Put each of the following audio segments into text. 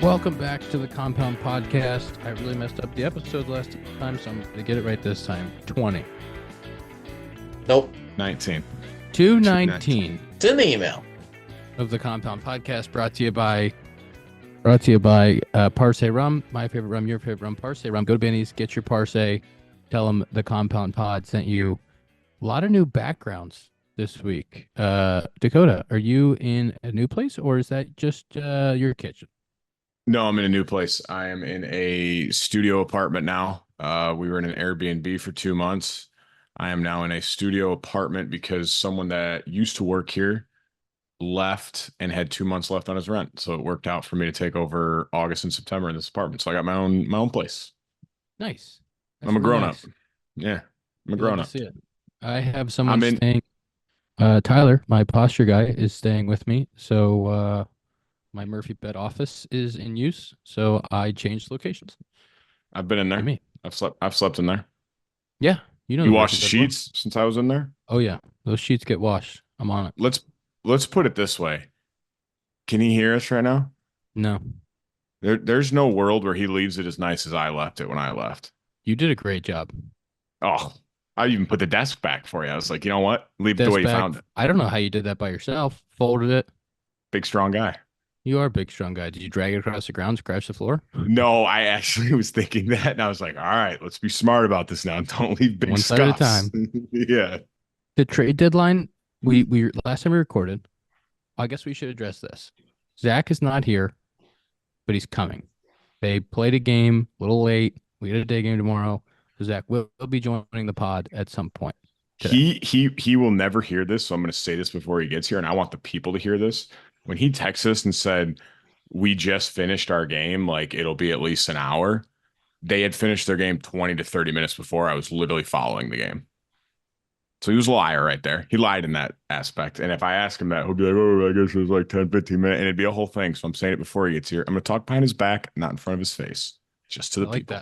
Welcome back to the Compound Podcast. I really messed up the episode last time, so I'm going to get it right this time. 20. Nope. 19. 219 It's in the email. of the Compound Podcast, brought to you by Parse Rum, my favorite rum, your favorite rum, Parse Rum. Go to Benny's, get your Parse, tell them the Compound Pod sent you. A lot of new backgrounds this week. Dakota, are you in a new place, or is that just your kitchen? No, I'm in a new place. I am in a studio apartment now. We were in an Airbnb for 2 months. I am now in a studio apartment because someone that used to work here left and had 2 months left on his rent. So it worked out for me to take over August and September in this apartment. So I got my own place. Nice. I'm a grown up. Yeah, I'm a grown up. I have someone staying. Tyler, my posture guy, is staying with me. So my Murphy bed office is in use. So I changed locations. I've been in there. Me. I've slept in there. Yeah. You washed the sheets since I was in there? Oh yeah. Those sheets get washed. I'm on it. Let's put it this way. Can he hear us right now? No. There's no world where he leaves it as nice as I left it when I left. You did a great job. Oh, I even put the desk back for you. I was like, you know what? Leave it the way you found it. I don't know how you did that by yourself. Folded it. Big, strong guy. You are a big, strong guy. Did you drag it across the ground, scratch the floor? No, I actually was thinking that, and I was like, all right, let's be smart about this now. Don't leave big one side at a time. Yeah. The trade deadline, we last time we recorded, I guess we should address this. Zack is not here, but he's coming. They played a game a little late. We got a day game tomorrow. So Zack will be joining the pod at some point today. He will never hear this, so I'm going to say this before he gets here, and I want the people to hear this. When he texted us and said, we just finished our game, like it'll be at least an hour, they had finished their game 20 to 30 minutes before I was literally following the game. So he was a liar right there. He lied in that aspect. And if I ask him that, he'll be like, oh, I guess it was like 10, 15 minutes. And it'd be a whole thing. So I'm saying it before he gets here. I'm going to talk behind his back, not in front of his face. Just to the people.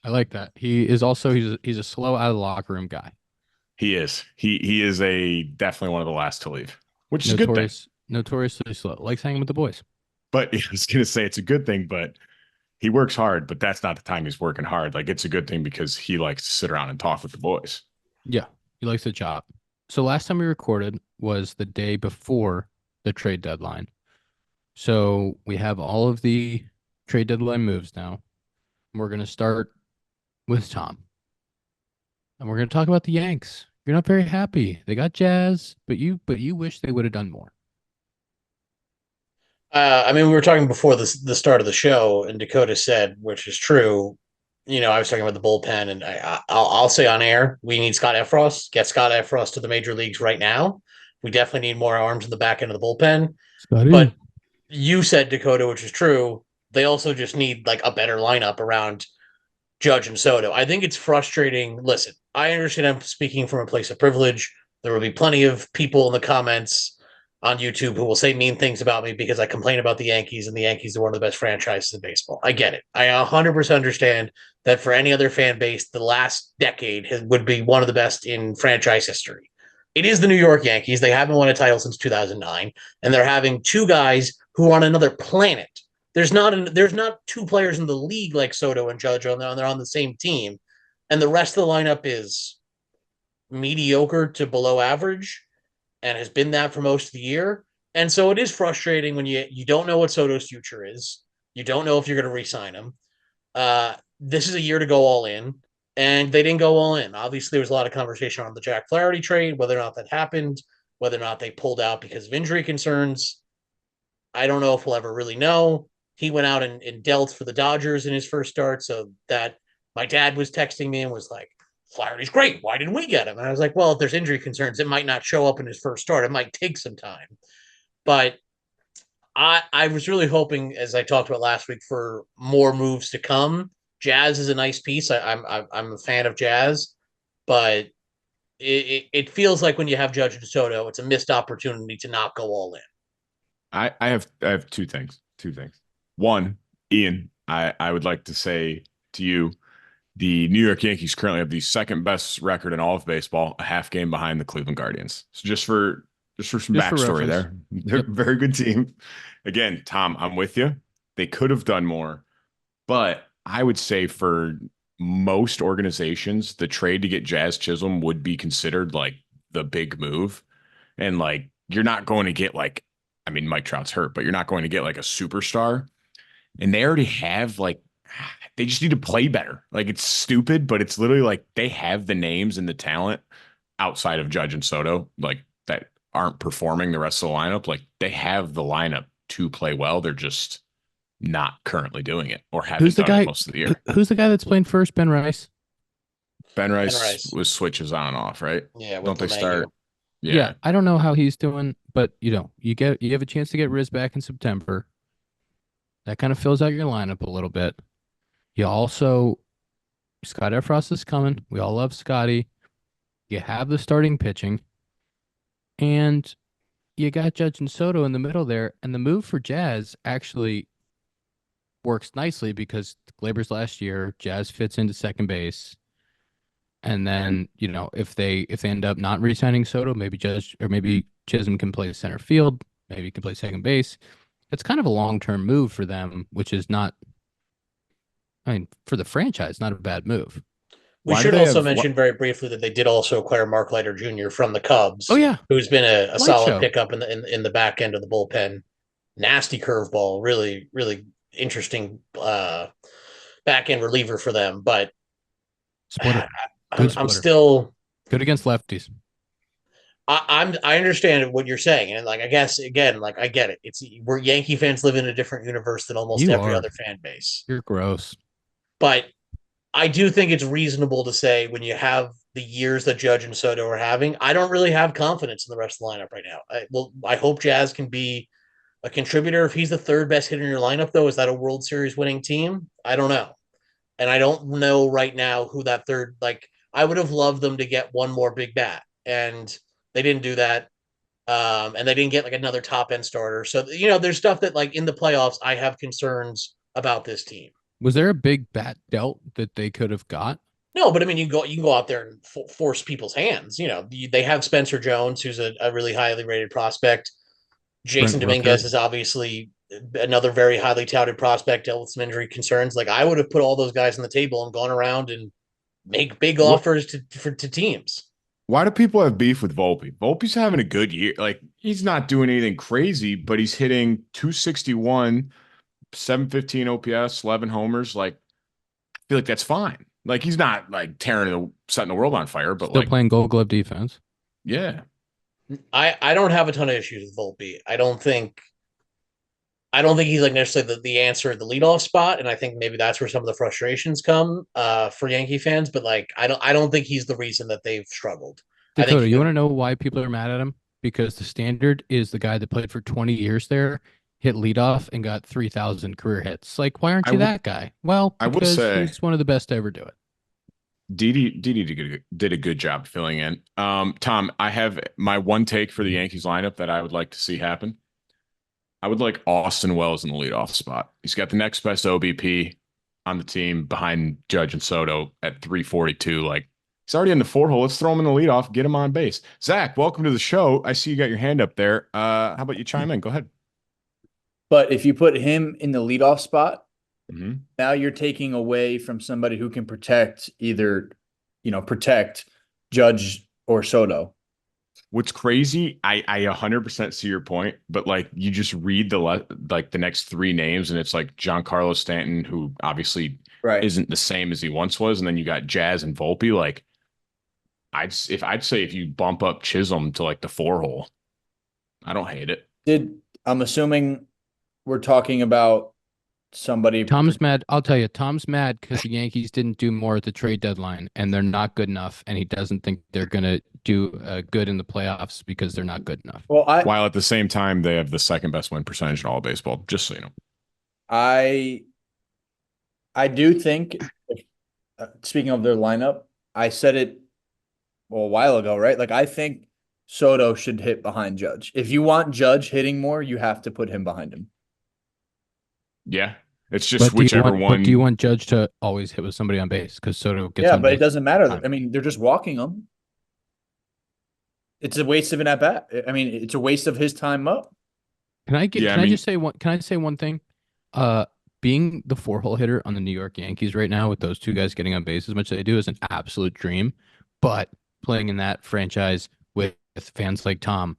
I like that. He is also, he's a slow out of the locker room guy. He is. He is definitely one of the last to leave, which is a good thing. Notoriously slow. Likes hanging with the boys. But I was going to say it's a good thing, but he works hard, but that's not the time he's working hard. Like, it's a good thing because he likes to sit around and talk with the boys. Yeah, he likes the job. So last time we recorded was the day before the trade deadline. So we have all of the trade deadline moves now. We're going to start with Tom. And we're going to talk about the Yanks. You're not very happy. They got Jazz, but you wish they would have done more. We were talking before the start of the show, and Dakota said, which is true. I was talking about the bullpen, and I'll say on air, we need Scott Effross. Get Scott Effross to the major leagues right now. We definitely need more arms in the back end of the bullpen. Scotty. But you said, Dakota, which is true, they also just need like a better lineup around Judge and Soto. I think it's frustrating. Listen, I understand I'm speaking from a place of privilege. There will be plenty of people in the comments on YouTube who will say mean things about me because I complain about the Yankees, and the Yankees are one of the best franchises in baseball. I get it. I 100% understand that for any other fan base, the last decade would be one of the best in franchise history. It is the New York Yankees. They haven't won a title since 2009, and they're having two guys who are on another planet. There's not two players in the league like Soto and Judge, and they're on the same team, and the rest of the lineup is mediocre to below average, and has been that for most of the year. And so it is frustrating when you don't know what Soto's future is. You don't know if you're going to re-sign him. This is a year to go all in, and they didn't go all in. Obviously, there was a lot of conversation on the Jack Flaherty trade, whether or not that happened, whether or not they pulled out because of injury concerns. I don't know if we'll ever really know. He went out and dealt for the Dodgers in his first start, so that my dad was texting me and was like, Flaherty's great. Why didn't we get him? And I was like, well, if there's injury concerns, it might not show up in his first start. It might take some time. But I was really hoping, as I talked about last week, for more moves to come. Jazz is a nice piece. I'm a fan of Jazz, but it feels like when you have Judge and Soto, it's a missed opportunity to not go all in. I have two things. One, Ian, I would like to say to you, the New York Yankees currently have the second best record in all of baseball, a half game behind the Cleveland Guardians. So just for some backstory there, they're a very good team. Again, Tom, I'm with you. They could have done more. But I would say for most organizations, the trade to get Jazz Chisholm would be considered like the big move. And like, you're not going to get like, I mean, Mike Trout's hurt, but you're not going to get like a superstar. And they already have like, they just need to play better. Like, it's stupid, but it's literally like they have the names and the talent outside of Judge and Soto, like that aren't performing the rest of the lineup. Like, they have the lineup to play well. They're just not currently doing it or Who's haven't the done it guy? most of the year. Who's the guy that's playing first? Ben Rice. Ben Ben Rice Rice. was switches on and off, right? Yeah, with Don't they LeMahieu. start? Yeah, Yeah. I don't know how he's doing, but you have a chance to get Riz back in September. That kind of fills out your lineup a little bit. You also Scott Efros is coming. We all love Scotty. You have the starting pitching, and you got Judge and Soto in the middle there. And the move for Jazz actually works nicely because Glaber's last year, Jazz fits into second base. And then, if they end up not re-signing Soto, maybe Judge or maybe Chisholm can play center field, maybe he can play second base. It's kind of a long-term move for them, which is not, I mean, for the franchise, not a bad move. We Why do should they also have mention very briefly that they did also acquire Mark Leiter Jr. from the Cubs. Oh yeah, who's been a light solid show. pickup in the back end of the bullpen. Nasty curveball, really really interesting back end reliever for them. But Splitter. I'm, Good I'm splitter. still Good against lefties. I understand what you're saying, and like I guess again, like I get it. We're Yankee fans live in a different universe than almost You every are. other fan base. You're gross. But I do think it's reasonable to say when you have the years that Judge and Soto are having, I don't really have confidence in the rest of the lineup right now. I hope Jazz can be a contributor. If he's the third best hitter in your lineup, though, is that a World Series winning team? I don't know. And I don't know right now who that third, like, I would have loved them to get one more big bat, and they didn't do that. And they didn't get like another top end starter. So, there's stuff that, like, in the playoffs, I have concerns about this team. Was there a big bat dealt that they could have got? No, but I mean, you can go out there and force people's hands. They have Spencer Jones, who's a really highly rated prospect. Jason Brent Dominguez Rooker. is obviously another very highly touted prospect, dealt with some injury concerns. Like, I would have put all those guys on the table and gone around and make big offers to teams. Why do people have beef with Volpe? Volpe's having a good year. Like, he's not doing anything crazy, but he's hitting 261, 715 OPS, 11 homers. Like, I feel like that's fine. Like, he's not like setting the world on fire, but Still like, playing Gold Glove defense. yeah. I don't have a ton of issues with Volpe. I don't think he's like necessarily the answer at the leadoff spot, and I think maybe that's where some of the frustrations come for Yankee fans. But like, I don't think he's the reason that they've struggled. I think Dakota, you want to know why people are mad at him? Because the standard is the guy that played for 20 years there, hit leadoff, and got 3,000 career hits. Like, why aren't you that guy? Well, I will because say he's one of the best to ever do it. Didi did a good job filling in. Tom, I have my one take for the Yankees lineup that I would like to see happen. I would like Austin Wells in the leadoff spot. He's got the next best OBP on the team behind Judge and Soto at 342. Like, he's already in the 4-hole. Let's throw him in the leadoff, get him on base. Zach, welcome to the show. I see you got your hand up there. How about you chime in? Go ahead. But if you put him in the leadoff spot, Mm-hmm. now you're taking away from somebody who can protect protect Judge or Soto. What's crazy, I 100% see your point, but like, you just read the next three names and it's like Giancarlo Stanton, who obviously isn't the same as he once was, and then you got Jazz and Volpe. Like, I'd say if you bump up Chisholm to like the 4-hole, I don't hate it. I'm assuming we're talking about somebody. Tom's mad. I'll tell you, Tom's mad because the Yankees didn't do more at the trade deadline, and they're not good enough, and he doesn't think they're going to do good in the playoffs because they're not good enough. Well, while at the same time, they have the second best win percentage in all of baseball, just so you know. I do think, speaking of their lineup, I said it a while ago, right? Like, I think Soto should hit behind Judge. If you want Judge hitting more, you have to put him behind him. Yeah. It's just whichever one. But do you want Judge to always hit with somebody on base? Because Soto gets on but base. It doesn't matter. I mean, they're just walking him. It's a waste of an at-bat. I mean, it's a waste of his time up. Can I say one thing? Being the 4-hole hitter on the New York Yankees right now with those two guys getting on base as much as they do is an absolute dream. But playing in that franchise with fans like Tom,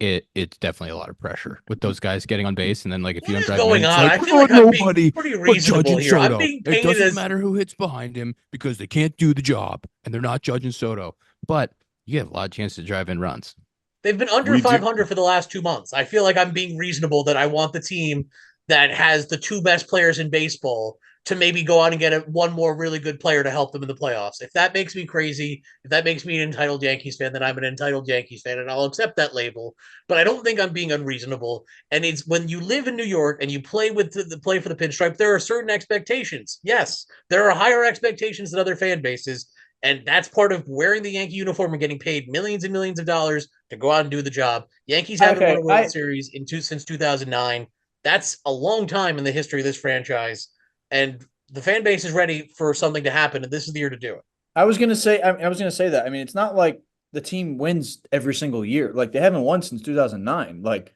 it's definitely a lot of pressure with those guys getting on base. And then like if you What don't is drive them in, going it's on? like I feel like I'm being nobody pretty but Judge reasonable and here. I'm Soto. being It painted doesn't as matter who hits behind him because they can't do the job and they're not Judge and Soto. But you have a lot of chance to drive in runs. they've been under We do. 500 for the last 2 months. I feel like I'm being reasonable that I want the team that has the two best players in baseball to maybe go on and get one more really good player to help them in the playoffs. If that makes me crazy, if that makes me an entitled Yankees fan, then I'm an entitled Yankees fan and I'll accept that label. But I don't think I'm being unreasonable. And it's when you live in New York and you play with the play for the pinstripe, there are certain expectations. Yes, there are higher expectations than other fan bases. And that's part of wearing the Yankee uniform and getting paid millions and millions of dollars to go out and do the job. Yankees haven't won a Okay, World Series since 2009. That's a long time in the history of this franchise. And the fan base is ready for something to happen, and this is the year to do it. I was gonna say I was gonna say that. I mean, it's not like the team wins every single year. Like they haven't won since 2009. Like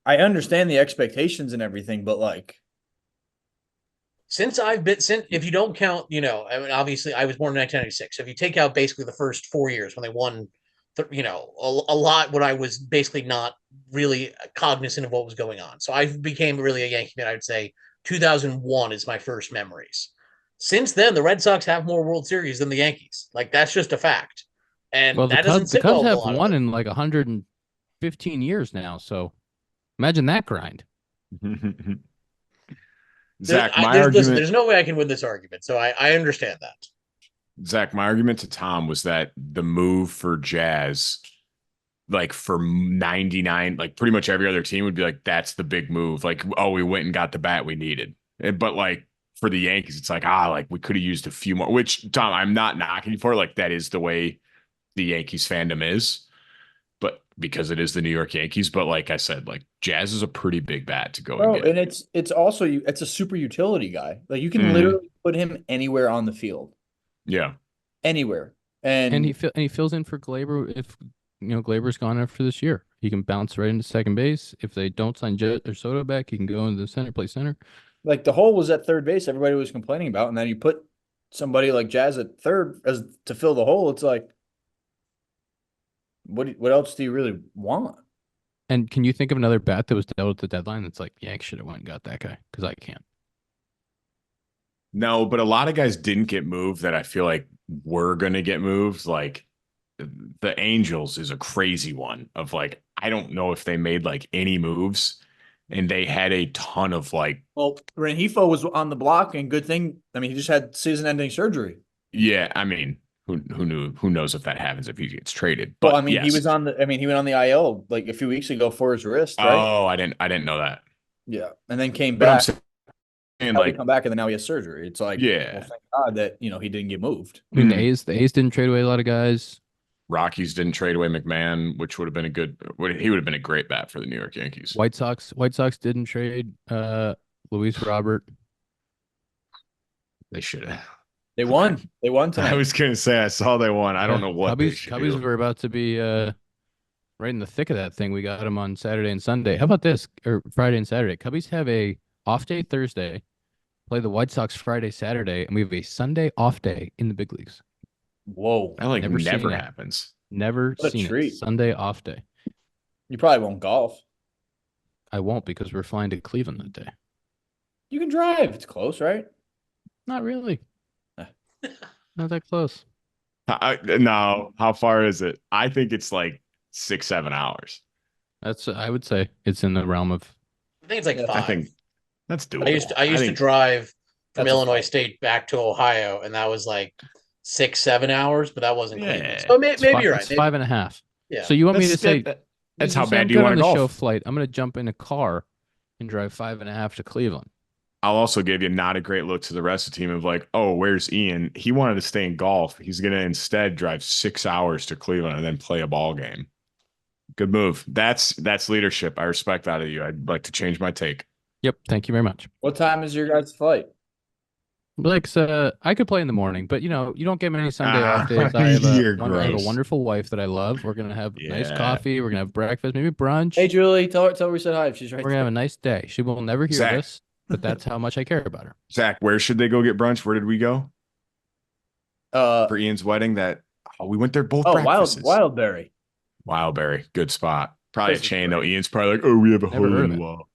I understand the expectations and everything, but like Since if you don't count, I mean, obviously I was born in 1996. So if you take out basically the first 4 years when they won, a lot when I was basically not really cognizant of what was going on. So I became really a Yankee fan. I would say 2001 is my first memories. Since then, the Red Sox have more World Series than the Yankees. Like that's just a fact, and Well, that doesn't The sit Cubs well with a have lot of won them. in like 115 years now. So imagine that grind. Zach, my Listen, argument. there's no way I can win this argument, so I understand that. Zach, my argument to Tom was that the move for Jazz, like for 99, like pretty much every other team would be like, that's the big move. Like, oh, we went and got the bat we needed. But like for the Yankees, it's like, like we could have used a few more, which Tom, I'm not knocking you for. Like, that is the way the Yankees fandom is. But because it is the New York Yankees, but like I said, like Jazz is a pretty big bat to go and bro, get. and it's also it's a super utility guy. Like you can Mhm. literally put him anywhere on the field. Yeah. Anywhere. And And he fills in for Glaber if Glaber's gone after this year. He can bounce right into second base. If they don't sign Jet or Soto back, he can go into the center, play center. like the hole was at third base, everybody was complaining about, and then you put somebody like Jazz at third as to fill the hole. It's like, what else do you really want? And can you think of another bat that was dealt at the deadline that's like, Yanks should have went and got that guy? Because I can't. No, but a lot of guys didn't get moved that I feel like were going to get moved. Like the Angels is a crazy one of like, I don't know if they made like any moves and they had a ton of like, Well, Rengifo was on the block, and good thing. I mean, he just had season-ending surgery. yeah, I mean, who knows if that happens if he gets traded, Well, but I mean, he yes. was on the. I mean, he went on the IL like a few weeks ago for his wrist, right? Oh, I didn't know that. Yeah, and then came But I'm back. saying Probably like, come back, and then now he has surgery. It's like, well, yeah, thank God that he didn't get moved. I mean, Mhm. the A's didn't trade away a lot of guys. Rockies didn't trade away McMahon, which would have been he would have been a great bat for the New York Yankees. White Sox didn't trade Luis Robert. They should have. They won. They won I tonight. was gonna say I saw they won. I don't know what they should Cubbies do. were about to be right in the thick of that thing. We got them on Saturday and Sunday. How about this? Or Friday and Saturday. Cubbies have a off day Thursday, play the White Sox Friday, Saturday, and we have a Sunday off day in the big leagues. Whoa, That like Never never seen it. happens. Never What a seen it. treat. Sunday off day. you probably won't golf. I won't because we're flying to Cleveland that day. You can drive. It's close, right? Not really. Eh. Not that close. No, how far is it? I think it's like 6-7 hours. I would say it's in the realm of I think it's like Yeah, five. I think that's doable. I used to drive from That's a Illinois five. State back to Ohio, and that was like 6-7 hours, but that wasn't Cleveland. Yeah. So maybe you're right. it's Maybe, 5.5. yeah. So you want me to say that's how say, bad I'm do you good want on to the golf? show flight? I'm going to jump in a car and drive 5.5 to Cleveland. I'll also give you not a great look to the rest of the team of like, oh, where's Ian? He wanted to stay in golf. He's going to instead drive 6 hours to Cleveland and then play a ball game. Good move. That's leadership. I respect that of you. I'd like to change my take. Yep. Thank you very much. What time is your guys' flight? Like, I could play in the morning, but you don't get many Sunday off days. I have You're I have a gross. wonderful wife that I love. We're gonna have nice Yeah. coffee. We're gonna have breakfast, maybe Hey, brunch. Julie, tell her we said hi if she's right We're gonna have there. a nice day. She will never hear Zach, this, but that's how much I care about her. Zach, where should they go get brunch? Where did we go Uh, for Ian's wedding? We went there both oh, breakfasts. Wildberry. Wildberry, good spot. Probably a Place is chain though. great. Ian's probably like, oh, we have a Never hole heard in of the it. wall.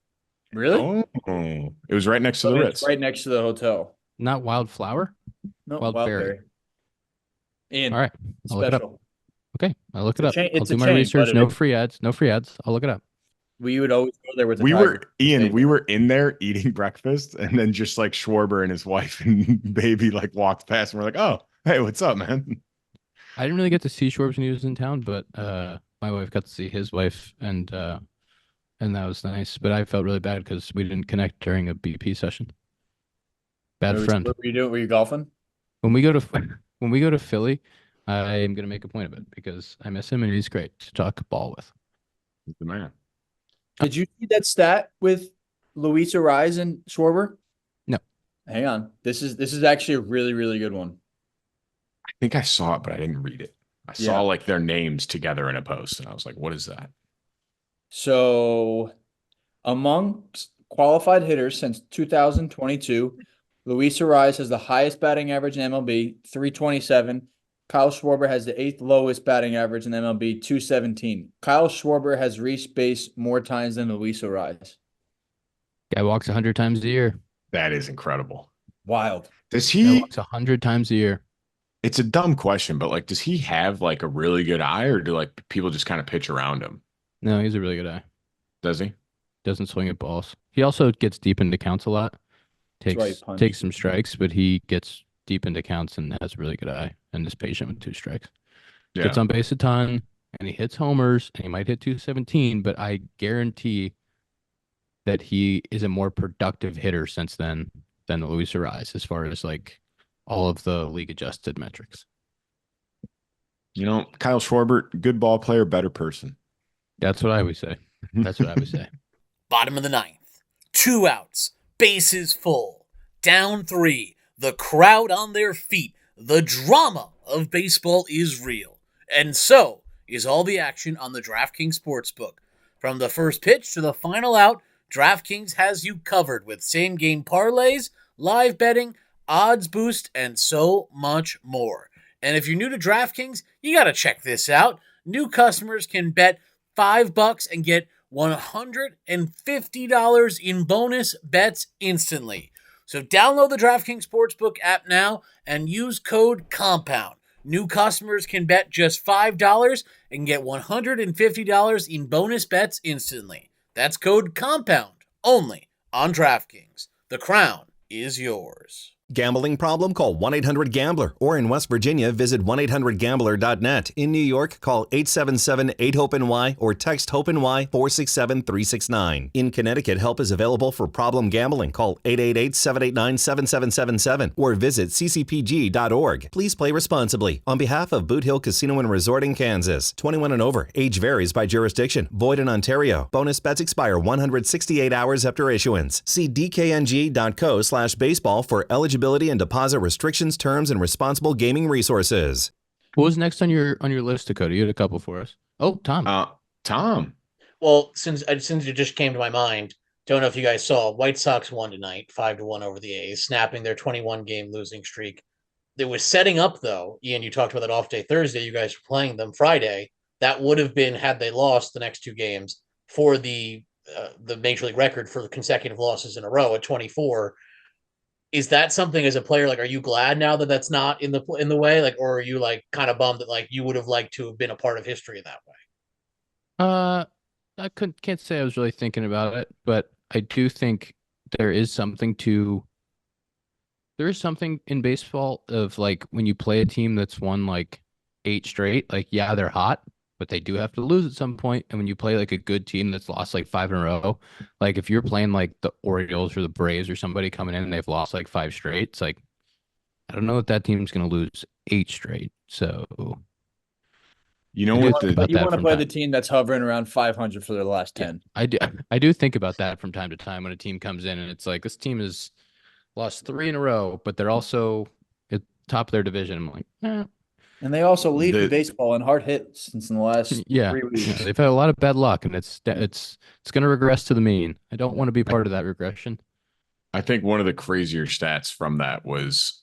Really? Oh, it was right next to So the it's Ritz. right next to the hotel. Not wildflower, No, wildberry. Wildberry. Ian, All right, I'll look it up. special. Okay, I'll look It's it a up. chain. I'll It's do a my chain, research. but No free ads. No free ads. I'll look it up. we would always go there with the We tiger. were Ian. We were in there eating breakfast, and then just like Schwarber and his wife and baby like walked past, and we're like, "Oh, hey, what's up, man?" I didn't really get to see Schwartz when he was in town, but my wife got to see his wife, and that was nice. But I felt really bad because we didn't connect during a BP session. Bad friend. What were you doing? Were you golfing? When we go to when we go to Philly, I am gonna make a point of it because I miss him and he's great to talk ball with. He's the man. Did you see that stat with Luis Arise and Schwarber? No. Hang on. This is actually a really, really good one. I think I saw it, but I didn't read it. I Yeah. saw like their names together in a post, and I was like, "What is that?" So, among qualified hitters since 2022, Luis Arise has the highest batting average in MLB, 327. Kyle Schwarber has the eighth lowest batting average in MLB, 217. Kyle Schwarber has reached base more times than Luis Arise. Guy walks 100 times a year. That is incredible. Wild. Does Guy he? walks 100 times a year. It's a dumb question, but like, does he have like a really good eye, or do like people just kind of pitch around him? No, he's a really good eye. Does he? Doesn't swing at balls. He also gets deep into counts a lot. That's why he Takes punts. takes some strikes, but he gets deep into counts and has a really good eye and is patient with 2 strikes. Yeah. Gets on base a ton and he hits homers and he might hit 217, but I guarantee that he is a more productive hitter since then than Luis Arise as far as like all of the league adjusted metrics. Kyle Schwarber, good ball player, better person. That's what I would say. That's what I would say. Bottom of the ninth. 2 outs. Bases full. Down 3. The crowd on their feet. The drama of baseball is real. And so is all the action on the DraftKings Sportsbook. From the first pitch to the final out, DraftKings has you covered with same-game parlays, live betting, odds boost, and so much more. And if you're new to DraftKings, you got to check this out. New customers can bet $5 and get $150 in bonus bets instantly. So download the DraftKings Sportsbook app now and use code COMPOUND. New customers can bet just $5 and get $150 in bonus bets instantly. That's code COMPOUND only on DraftKings. The crown is yours. Gambling problem? Call 1-800-GAMBLER. Or in West Virginia, visit 1-800-GAMBLER.net. In New York, call 877-8-HOPE-NY or text HOPE-NY 467-369. In Connecticut, help is available for problem gambling. Call 888-789-7777 or visit ccpg.org. Please play responsibly. On behalf of Boot Hill Casino and Resort in Kansas, 21 and over. Age varies by jurisdiction. Void in Ontario. Bonus bets expire 168 hours after issuance. See dkng.co/baseball for eligibility and deposit restrictions, terms, and responsible gaming resources. What was next on your list, Dakota? You had a couple for us. Oh, Tom. Tom. Well, since it just came to my mind, don't know if you guys saw, White Sox won tonight, 5-1 over the A's, snapping their 21-game losing streak. It was setting up, though. Ian, you talked about that off day Thursday. You guys were playing them Friday. That would have been, had they lost the next 2 games, for the major league record for the consecutive losses in a row at 24. Is that something as a player, like, are you glad now that that's not in the way, like, or are you like kind of bummed that like you would have liked to have been a part of history that way? I can't say I was really thinking about it, but I do think there is something in baseball of like when you play a team that's won like 8 straight, like, yeah, they're hot, but they do have to lose at some point. And when you play like a good team that's lost like 5 in a row, like if you're playing like the Orioles or the Braves or somebody coming in and they've lost like 5 straight, it's like, I don't know if that team's going to lose 8 straight. So You know I do what? think about You that want to from play time- the team that's hovering around 500 for their last 10. I do think about that from time to time when a team comes in and it's like, this team is lost 3 in a row, but they're also at top of their division. I'm like, And they also lead in The baseball in hard hits since in the last yeah, 3 weeks. they've had a lot of bad luck, and it's going to regress to the mean. I don't want to be part of that regression. I think one of the crazier stats from that was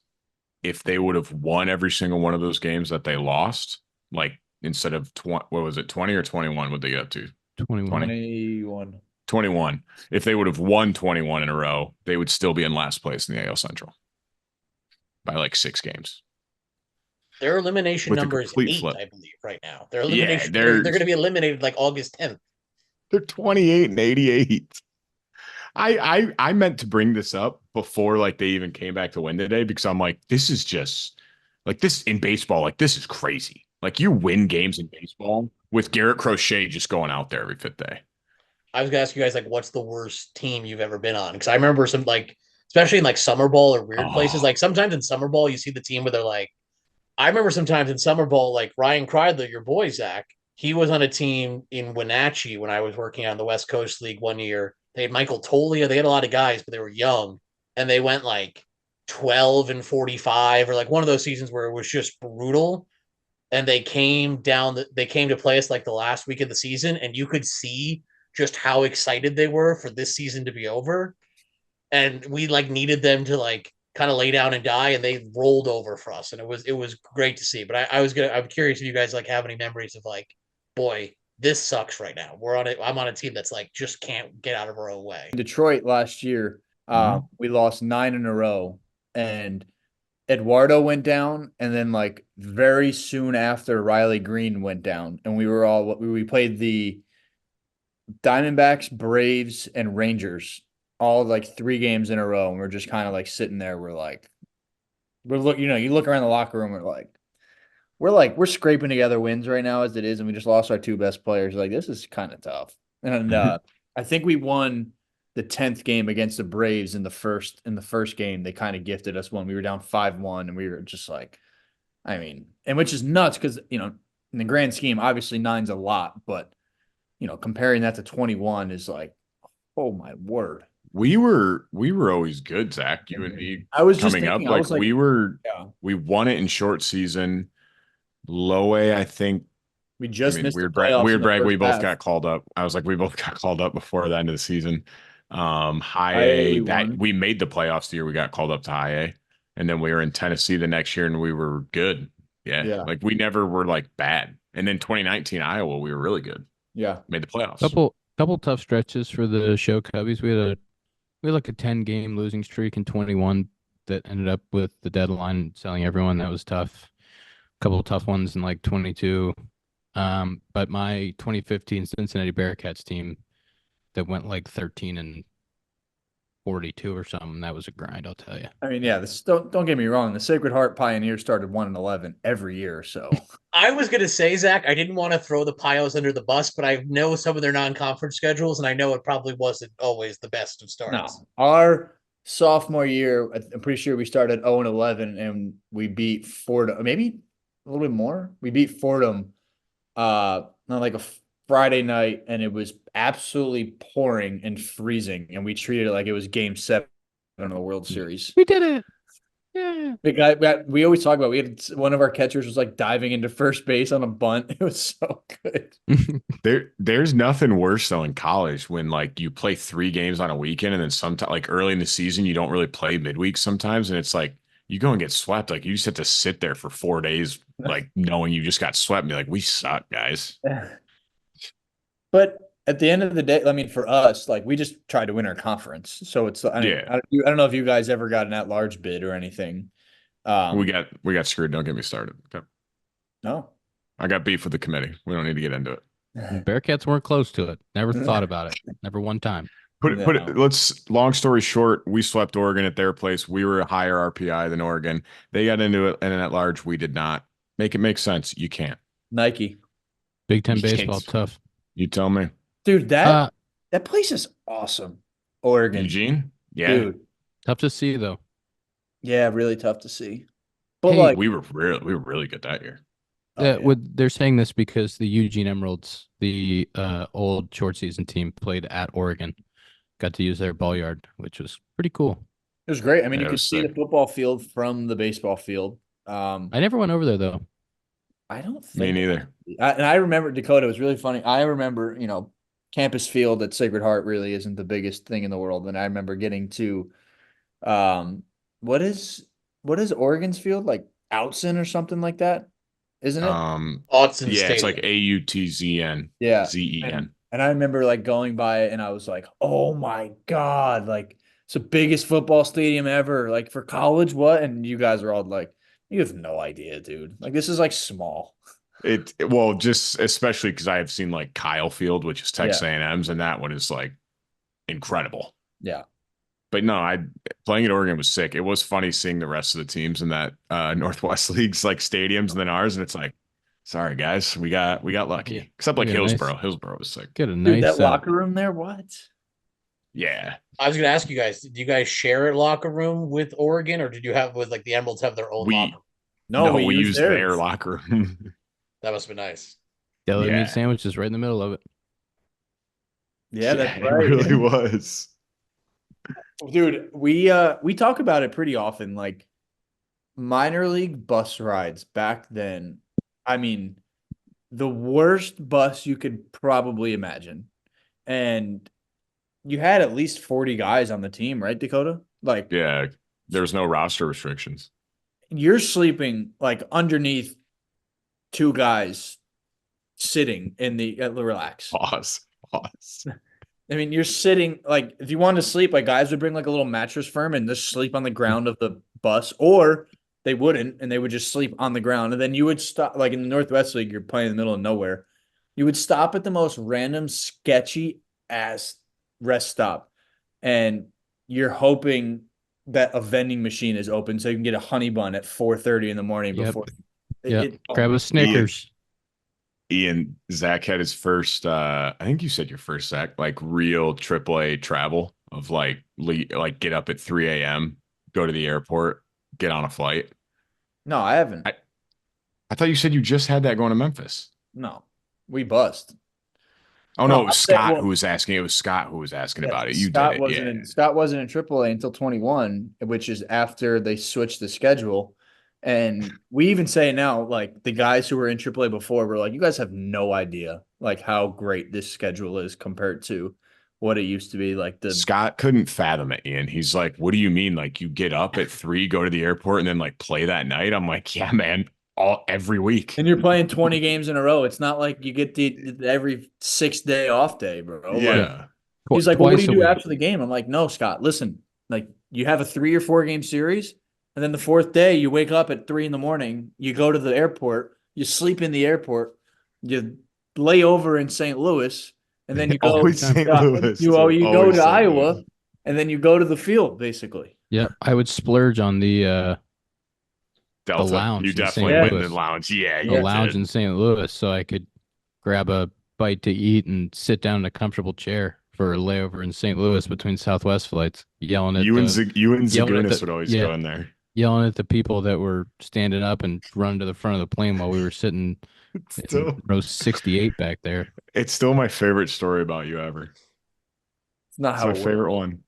if they would have won every single one of those games that they lost, like instead of what was it, 20 or 21, would they get up to? 21. 21. 21. If they would have won 21 in a row, they would still be in last place in the AL Central by like 6 games. Their elimination With a number is complete 8, flip. I believe, right now. Their Yeah, elimination, they're going to be eliminated like August 10th. They're 28 and 88. I meant to bring this up before like they even came back to win today because I'm like, this is just like this in baseball, like this is crazy. Like you win games in baseball with Garrett Crochet just going out there every 5th day. I was going to ask you guys, like, what's the worst team you've ever been on? Because I remember some, like, especially in like summer ball or weird places. Like sometimes in summer ball, you see the team where they're like, I remember sometimes in summer ball, like Ryan Kreidler, your boy Zack, he was on a team in Wenatchee when I was working on the West Coast League one year. They had Michael Tolia. They had a lot of guys, but they were young, and they went like 12 and 45, or like one of those seasons where it was just brutal. And they came down. They came to play us like the last week of the season, and you could see just how excited they were for this season to be over. And we like needed them to like kind of lay down and die, and they rolled over for us, and it was great to see. But I'm curious if you guys like have any memories of like, boy, this sucks right now. I'm on a team that's like just can't get out of our own way. In Detroit last year, we lost 9 in a row, and Eduardo went down, and then like very soon after Riley Green went down, and we played the Diamondbacks, Braves, and Rangers all like 3 games in a row, and we're just kind of like sitting there. You look around the locker room, we're scraping together wins right now as it is, and we just lost our 2 best players. Like this is kind of tough. And I think we won the 10th game against the Braves in the first game. They kind of gifted us one. We were down 5-1, and we were just like, I mean, and which is nuts because in the grand scheme, obviously 9's a lot, but comparing that to 21 is like, oh my word. We were always good, Zach. You and me. I was just coming thinking, up, I was like, we won it in short season. Low A, I think. We just missed the weird playoffs. Weird brag. We both half. got called up. I was like, we both got called up before the end of the season. High A, A, that we made the playoffs the year we got called up to High A, and then we were in Tennessee the next year, and we were good. Yeah. Like we never were like bad. And then 2019 Iowa, we were really good. Yeah, made the playoffs. Couple tough stretches for the show Cubbies. We had like a 10-game losing streak in 21 that ended up with the deadline selling everyone. That was tough. A couple of tough ones in like 22. But my 2015 Cincinnati Bearcats team that went like 13 and 42 or something, that was a grind, I'll tell you. I mean, yeah, don't get me wrong. The Sacred Heart Pioneers started 1-11 every year, so. I was going to say, Zach, I didn't want to throw the Pios under the bus, but I know some of their non-conference schedules, and I know it probably wasn't always the best of starts. No, our sophomore year, I'm pretty sure we started 0-11, and we beat Fordham, maybe a little bit more. We beat Fordham on like a Friday night, and it was absolutely pouring and freezing, and we treated it like it was Game 7 of the World Series. We did it. Yeah. We always talk about, we had one of our catchers was like diving into first base on a bunt. It was so good. There's nothing worse though in college when like you play 3 games on a weekend, and then sometimes like early in the season you don't really play midweek sometimes, and it's like you go and get swept. Like you just have to sit there for 4 days, like knowing you just got swept and be like, we suck, guys. But at the end of the day, I mean, for us, like we just tried to win our conference. So it's, I don't know if you guys ever got an at-large bid or anything. We got screwed. Don't get me started. Okay. No, I got beef with the committee. We don't need to get into it. Bearcats weren't close to it. Never thought about it. Never one time. Long story short, we swept Oregon at their place. We were a higher RPI than Oregon. They got into it, and at large, we did not. Make it make sense. You can't. Nike. Big Ten baseball, tough. You tell me. Dude, that place is awesome. Oregon. Eugene? Yeah. Dude. Tough to see, though. Yeah, really tough to see. But we were really good that year. They're saying this because the Eugene Emeralds, the old short season team, played at Oregon. Got to use their ball yard, which was pretty cool. It was great. I mean, Yeah, you it could was see the sick. football field from the baseball field. I never went over there though. I don't Me think, neither. and I remember Dakota. It was really funny. I remember, campus field at Sacred Heart really isn't the biggest thing in the world, and I remember getting to, um, what is Oregon's field, like Outson or something like that, isn't it? Autzen Yeah, it's like Stadium. AUTZN, Yeah. ZEN. And I remember like going by it and I was like, oh my God, like it's the biggest football stadium ever. Like for college, what? And you guys are all like, you have no idea, dude. Like this is like small. Well, just especially because I have seen like Kyle Field, which is Texas Yeah. A&M's, and that one is like incredible. Yeah. But no, I playing at Oregon was sick. It was funny seeing the rest of the teams in that Northwest League's like stadiums and then ours, and it's like, sorry guys, we got lucky. Yeah. Except We like got a nice- Hillsboro. Hillsboro was sick. Get a Dude, nice that locker room there, what? Yeah. I was going to ask you guys, did you guys share a locker room with Oregon, or did you have with like the Emeralds have their own locker We room? No, we used used their theirs. locker room. That must be nice. deli Yeah. meat sandwiches right in the middle of it. Yeah, that's It right. really was. Dude, we talk about it pretty often. Like minor league bus rides back then. I mean, the worst bus you could probably imagine. And you had at least 40 guys on the team, right, Dakota? Like Yeah. There's no roster restrictions. you're sleeping like underneath two guys sitting in the relax. Pause. Pause. I mean, you're sitting like if you wanted to sleep, like guys would bring like a little mattress firm and just sleep on the ground of the bus, or they wouldn't and they would just sleep on the ground. And then you would stop like in the Northwest League, you're playing in the middle of nowhere. You would stop at the most random, sketchy ass rest stop, and you're hoping that a vending machine is open so you can get a honey bun at 4:30 in the morning Yep. before. Yep. Grab a Snickers. Ian, Zach had his first, I think you said your first, Zach, like real AAA travel of like get up at 3 a.m., go to the airport, get on a flight. No, I haven't. I thought you said you just had that going to Memphis. No, we bust. Oh, No, no, it was I said- Scott well- who was asking. It was Scott who was asking about it. You Scott did it. wasn't Yeah. Scott wasn't in AAA until 21, which is after they switched the schedule. And we even say now, like the guys who were in AAA before were like, you guys have no idea like how great this schedule is compared to what it used to be. Like the Scott couldn't fathom it, Ian. He's like, what do you mean? Like you get up at 3, go to the airport, and then like play that night? I'm like, yeah, man, every week. and you're playing 20 games in a row. It's not like you get the every 6-day off day, bro. Like, Yeah. he's like, well, what do Twice you a do week. after the game? I'm like, no, Scott, listen, like you have a 3 or 4 game series, and then the 4th day you wake up at 3 in the morning, you go to the airport, you sleep in the airport, you lay over in St. Louis, and then you go Always St. Louis. you go Always to St. Iowa, Louis. and then you go to the field, basically. Yeah, I would splurge on the Delta. lounge You in definitely St. went in Louis. the lounge. Yeah, the you lounge did. in St. Louis so I could grab a bite to eat and sit down in a comfortable chair for a layover in St. Louis between Southwest flights, yelling at You and the Zagunis the- would always yeah. go in there. yelling at the people that were standing up and running to the front of the plane while we were sitting Still, in row 68 back there. it's still my favorite story about you ever. It's not It's how my it works. favorite one.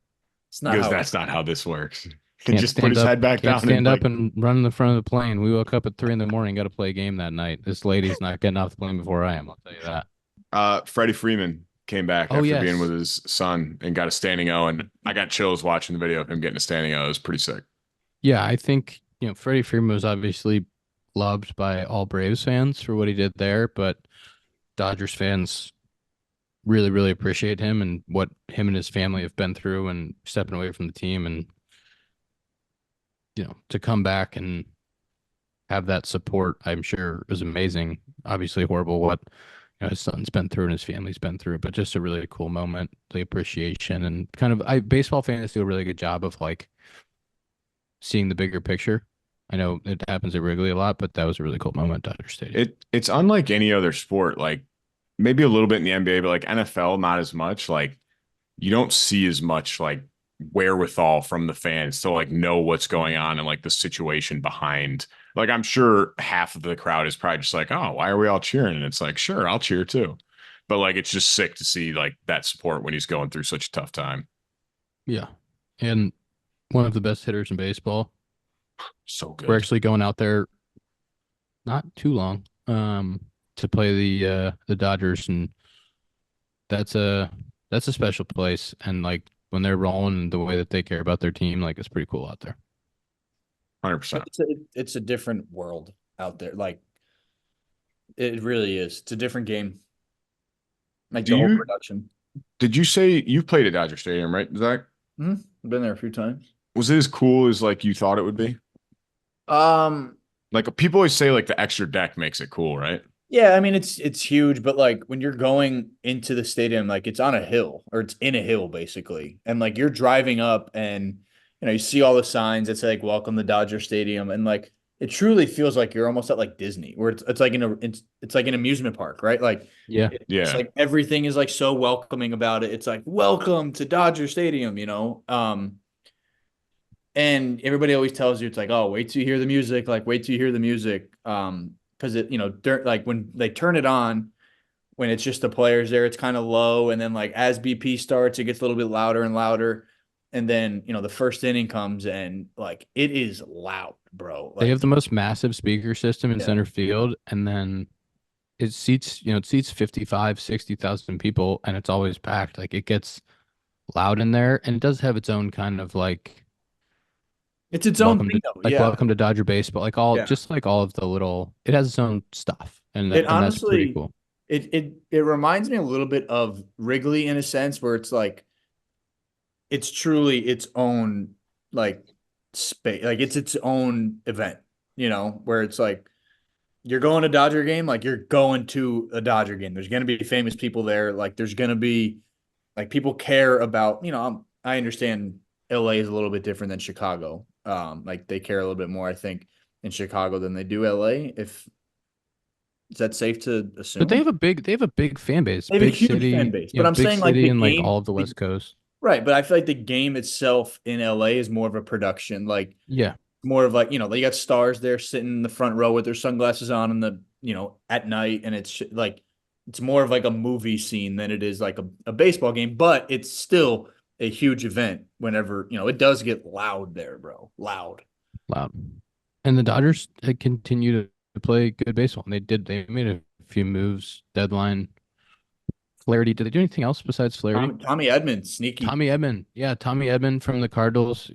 It's not Because how that's not how this works. He Can't just put stand his up- head back Can't down stand and up and run in the front of the plane. We woke up at 3 a.m. Got to play a game that night. This lady's not getting off the plane before I am. I'll tell you that. Freddie Freeman came back Oh, after yes. being with his son and got a standing O, and I got chills watching the video of him getting a standing O. It was pretty sick. Yeah, I think, Freddie Freeman was obviously loved by all Braves fans for what he did there, but Dodgers fans really, really appreciate him and what him and his family have been through and stepping away from the team, and to come back and have that support, I'm sure is amazing. Obviously horrible what his son's been through and his family's been through, but just a really cool moment, the appreciation, and kind of baseball fans do a really good job of like seeing the bigger picture. I know it happens at Wrigley a lot, but that was a really cool moment at Dodger Stadium. It's unlike any other sport, like maybe a little bit in the NBA, but like NFL, not as much. Like you don't see as much like wherewithal from the fans to like know what's going on and like the situation behind. Like I'm sure half of the crowd is probably just like, oh, why are we all cheering? And it's like, sure, I'll cheer too. But like it's just sick to see like that support when he's going through such a tough time. Yeah. And one of the best hitters in baseball. So good. We're actually going out there not too long to play the Dodgers, and that's a special place. And like when they're rolling the way that they care about their team, like it's pretty cool out there. 100%. It's a different world out there. Like it really is. It's a different game. Like the whole production. Did you say you played at Dodger Stadium, right, Zach? I've been there a few times. Was it as cool as like you thought it would be? Like people always say like the extra deck makes it cool, right? Yeah, I mean it's huge, but like when you're going into the stadium, like it's on a hill or it's in a hill basically. And like you're driving up and you see all the signs that say like welcome to Dodger Stadium, and like it truly feels like you're almost at like Disney, where it's like it's like an amusement park, right? Like Yeah. it's like everything is like so welcoming about it. It's like welcome to Dodger Stadium, and everybody always tells you it's like, oh, wait till you hear the music, like wait till you hear the music. Because it, like when they turn it on, when it's just the players there, it's kind of low. And then like as BP starts, it gets a little bit louder and louder. And then, the first inning comes and like it is loud, bro. Like, They have the most massive speaker system in center field, and then it seats 55, 60,000 people, and it's always packed. Like it gets loud in there, and it does have its own kind of like it's its own thing, though. like welcome to Dodger baseball, like just like all of the little, it has its own stuff, and that's pretty cool. It reminds me a little bit of Wrigley in a sense, where it's like it's truly its own like space, like it's its own event, where it's like you're going to Dodger game, like you're going to a Dodger game. There's going to be famous people there, like there's going to be like people care about, I understand LA is a little bit different than Chicago. Like they care a little bit more, I think, in Chicago than they do LA. Is that safe to assume? But they have a big fan base. They have big a huge city, fan base. But I'm big saying like city the and game, like all of the West Coast. Right, but I feel like the game itself in LA is more of a production. Like more of like, they got stars there sitting in the front row with their sunglasses on in the, at night, and it's like it's more of like a movie scene than it is like a baseball game, but it's still a huge event whenever, it does get loud there, bro. Loud. And the Dodgers continue to play good baseball. And they made a few moves, deadline. Flaherty, did they do anything else besides Flaherty? Tommy Edman, sneaky. Tommy Edman. Yeah, Tommy Edman from the Cardinals,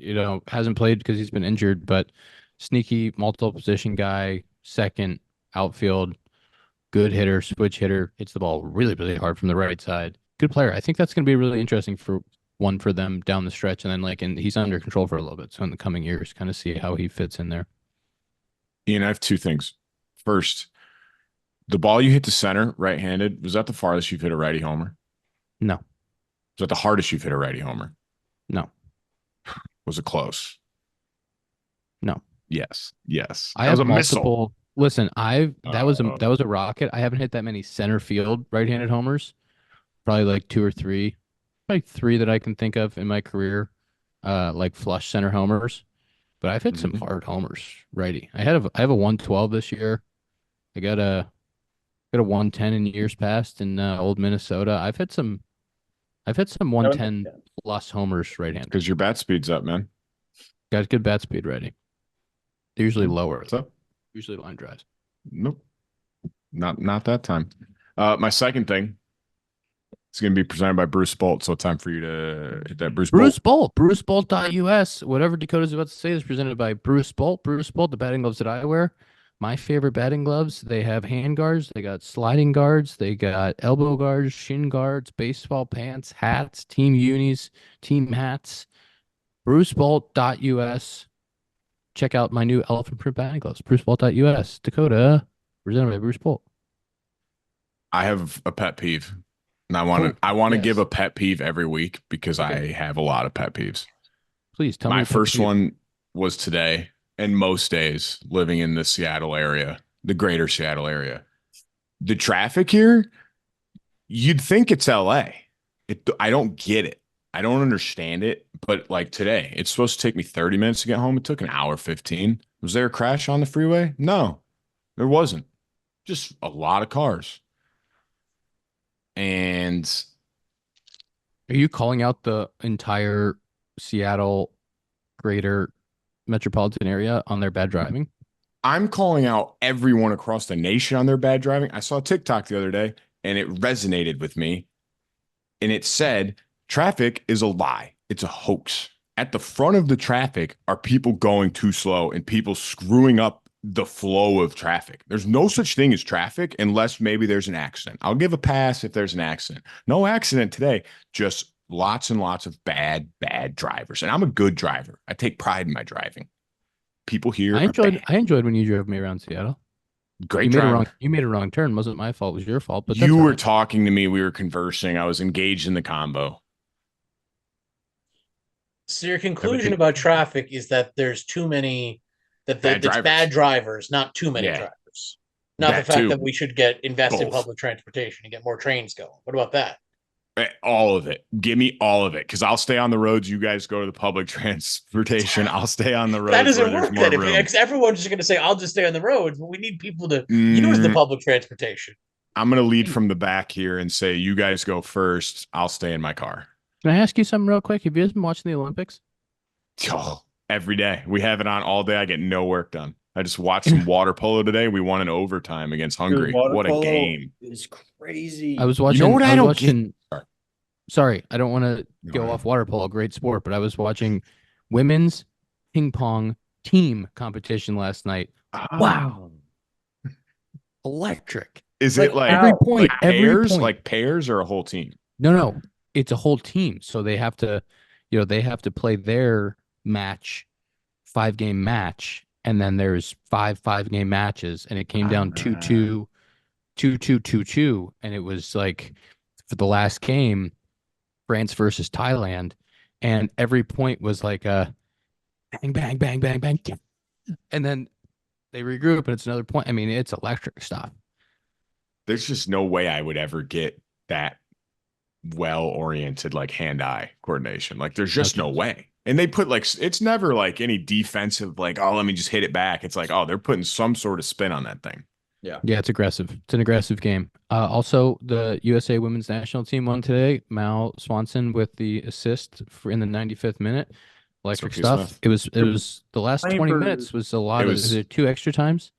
hasn't played because he's been injured, but sneaky multiple position guy, second, outfield, good hitter, switch hitter, hits the ball really, really hard from the right side. Good player. I think that's going to be really interesting for them down the stretch, and then he's under control for a little bit. So in the coming years, kind of see how he fits in there. Ian, I have two things. First, the ball you hit to center right-handed, was that the farthest you've hit a righty homer? No. Was that the hardest you've hit a righty homer? No. Was it close? No. Yes. I have multiple. Listen, that was a rocket. I haven't hit that many center field right-handed homers. Probably like two or three. Probably three that I can think of in my career, like flush center homers. But I've hit some hard homers righty. I have a 112 this year. I got a 110 in years past in old Minnesota. I've hit some 110 plus homers right-handed. Because your bat speed's up, man. Got good bat speed righty. They're usually lower. What's up? Usually line drives. Nope. Not that time. My second thing. It's going to be presented by Bruce Bolt, so it's time for you to hit that Bruce Bolt. BruceBolt.us. Whatever Dakota's about to say is presented by Bruce Bolt. Bruce Bolt, the batting gloves that I wear. My favorite batting gloves. They have hand guards. They got sliding guards. They got elbow guards, shin guards, baseball pants, hats, team unis, team hats. BruceBolt.us. Check out my new elephant print batting gloves. BruceBolt.us. Dakota, presented by Bruce Bolt. I have a pet peeve. And I want to give a pet peeve every week because I have a lot of pet peeves. Please tell me. My first one was today, and most days living in the Seattle area, the greater Seattle area. The traffic here, you'd think it's LA. I don't get it. I don't understand it. But like today, it's supposed to take me 30 minutes to get home. It took an hour 15. Was there a crash on the freeway? No, there wasn't. Just a lot of cars. And are you calling out the entire Seattle greater metropolitan area on their bad driving. I'm calling out everyone across the nation on their bad driving. I saw TikTok the other day and it resonated with me. And it said, traffic is a lie. It's a hoax. At the front of the traffic are people going too slow and people screwing up the flow of traffic. There's no such thing as traffic unless maybe there's an accident. I'll give a pass if there's an accident. No accident today, just lots and lots of bad drivers. And I'm a good driver. I take pride in my driving. People here I enjoyed when you drove me around Seattle. Great driver. You made a wrong turn. It wasn't my fault. It was your fault. But you were talking to me. We were conversing. I was engaged in the combo. So your conclusion about traffic is that there's too many it's bad drivers, not too many drivers. Not the fact that we should invest in public transportation and get more trains going. What about that? All of it. Give me all of it, because I'll stay on the roads. You guys go to the public transportation. I'll stay on the roads. That doesn't work then. Because everyone's just going to say, I'll just stay on the roads. But we need people to use the public transportation. I'm going to lead from the back here and say, you guys go first. I'll stay in my car. Can I ask you something real quick? Have you guys been watching the Olympics? Oh, every day. We have it on all day. I get no work done. I just watched some water polo today. We won in overtime against Hungary. Dude, what a game. It's crazy. I was watching. You know what I don't get? Sorry, I don't want to go off water polo. Great sport, but I was watching women's ping pong team competition last night. Oh. Wow. Electric. Is it like every point, like pairs or a whole team? No. It's a whole team. So they have to, they have to play their match, 5-game match, and then there's 5-game matches, and it came down 2-2, 2-2, 2-2, and it was like for the last game, France versus Thailand, and every point was like a bang, bang, bang, bang, bang, and then they regroup, and it's another point. I mean, it's electric stuff. There's just no way I would ever get that well-oriented, like hand-eye coordination. Like, there's just no way. And they put it's never like any defensive, like, oh, let me just hit it back. It's like, oh, they're putting some sort of spin on that thing. Yeah, it's aggressive. It's an aggressive game. Also, the USA women's national team won today. Mal Swanson with the assist in the 95th minute. Electric stuff. It was the last 20 minutes was a lot. Was there 2 extra times?